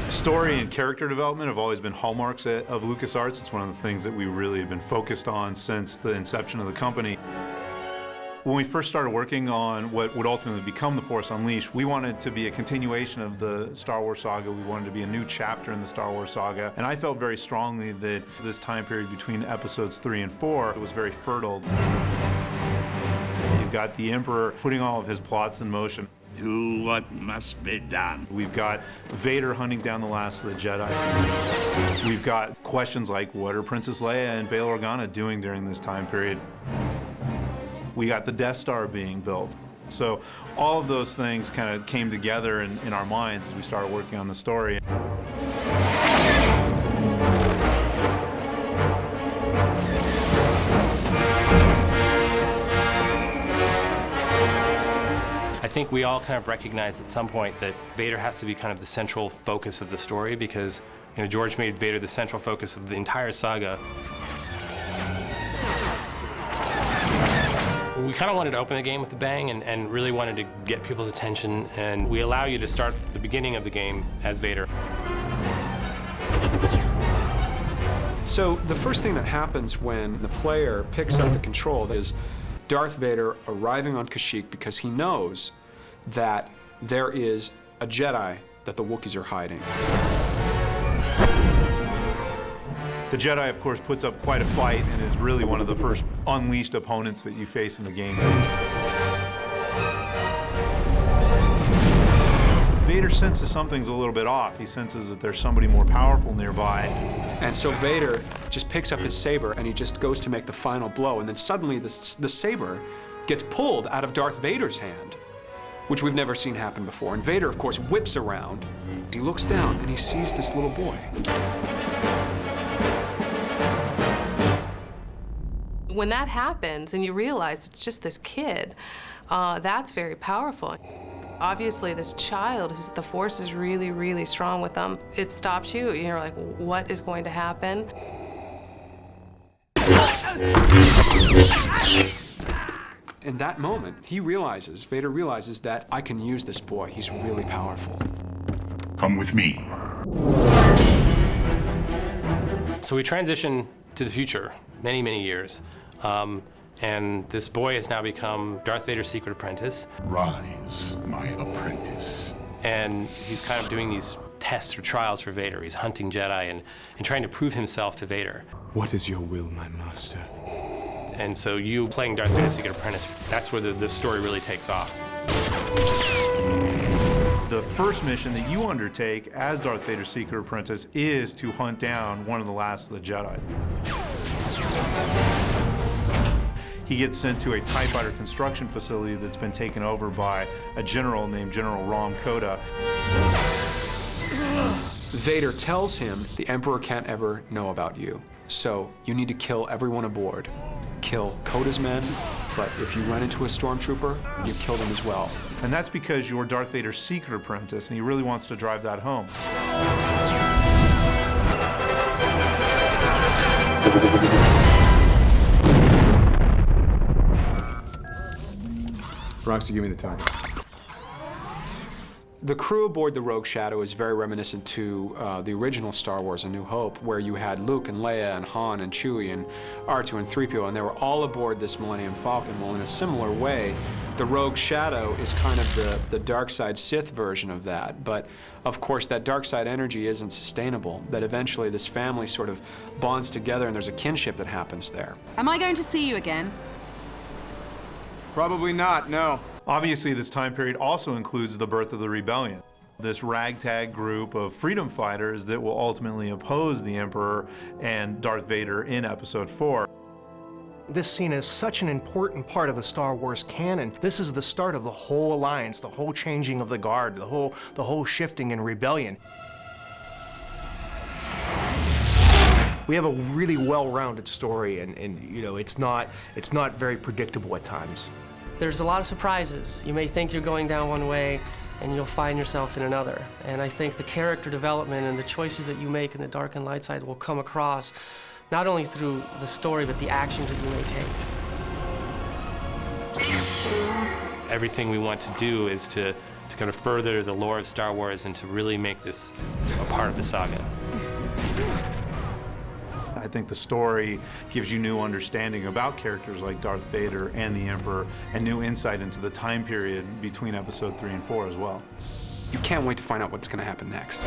Story and character development have always been hallmarks of LucasArts. It's one of the things that we really have been focused on since the inception of the company. When we first started working on what would ultimately become The Force Unleashed, we wanted to be a continuation of the Star Wars saga. We wanted to be a new chapter in the Star Wars saga. And I felt very strongly that this time period between episodes 3 and 4 was very fertile. You've got the Emperor putting all of his plots in motion. Do what must be done. We've got Vader hunting down the last of the Jedi. We've got questions like, what are Princess Leia and Bail Organa doing during this time period? We got the Death Star being built. So all of those things kind of came together in our minds as we started working on the story. I think we all kind of recognize at some point that Vader has to be kind of the central focus of the story because, George made Vader the central focus of the entire saga. We kind of wanted to open the game with a bang and really wanted to get people's attention, and we allow you to start the beginning of the game as Vader. So the first thing that happens when the player picks up the control is Darth Vader arriving on Kashyyyk because he knows that there is a Jedi that the Wookiees are hiding. The Jedi, of course, puts up quite a fight and is really one of the first unleashed opponents that you face in the game. Vader senses something's a little bit off. He senses that there's somebody more powerful nearby. And so Vader just picks up his saber and he just goes to make the final blow, and then suddenly the saber gets pulled out of Darth Vader's hand, which we've never seen happen before. And Vader, of course, whips around. He looks down and he sees this little boy. When that happens and you realize it's just this kid, that's very powerful. Obviously, this child, the Force is really, really strong with them. It stops you. You're like, what is going to happen? In that moment, Vader realizes that I can use this boy. He's really powerful. Come with me. So we transition to the future, many, many years. And this boy has now become Darth Vader's secret apprentice. Rise, my apprentice. And he's kind of doing these tests or trials for Vader. He's hunting Jedi and trying to prove himself to Vader. What is your will, my master? And so you playing Darth Vader's secret apprentice, that's where the story really takes off. The first mission that you undertake as Darth Vader's secret apprentice is to hunt down one of the last of the Jedi. He gets sent to a TIE fighter construction facility that's been taken over by a general named General Rom Koda. Vader tells him the Emperor can't ever know about you, so you need to kill everyone aboard. Kill Koda's men, but if you run into a stormtrooper, you kill them as well. And that's because you're Darth Vader's secret apprentice, and he really wants to drive that home. Roxy, give me the time. The crew aboard the Rogue Shadow is very reminiscent to the original Star Wars: A New Hope, where you had Luke and Leia and Han and Chewie and R2 and 3PO, and they were all aboard this Millennium Falcon. Well, in a similar way, the Rogue Shadow is kind of the dark side Sith version of that. But of course, that dark side energy isn't sustainable, that eventually this family sort of bonds together and there's a kinship that happens there. Am I going to see you again? Probably not, no. Obviously, this time period also includes the birth of the rebellion, this ragtag group of freedom fighters that will ultimately oppose the Emperor and Darth Vader in Episode 4. This scene is such an important part of the Star Wars canon. This is the start of the whole alliance, the whole changing of the guard, the whole shifting in rebellion. We have a really well-rounded story, and you know, it's not very predictable at times. There's a lot of surprises. You may think you're going down one way, and you'll find yourself in another. And I think the character development and the choices that you make in the dark and light side will come across not only through the story, but the actions that you may take. Everything we want to do is to kind of further the lore of Star Wars and to really make this a part of the saga. I think the story gives you new understanding about characters like Darth Vader and the Emperor, and new insight into the time period between Episode 3 and 4 as well. You can't wait to find out what's going to happen next.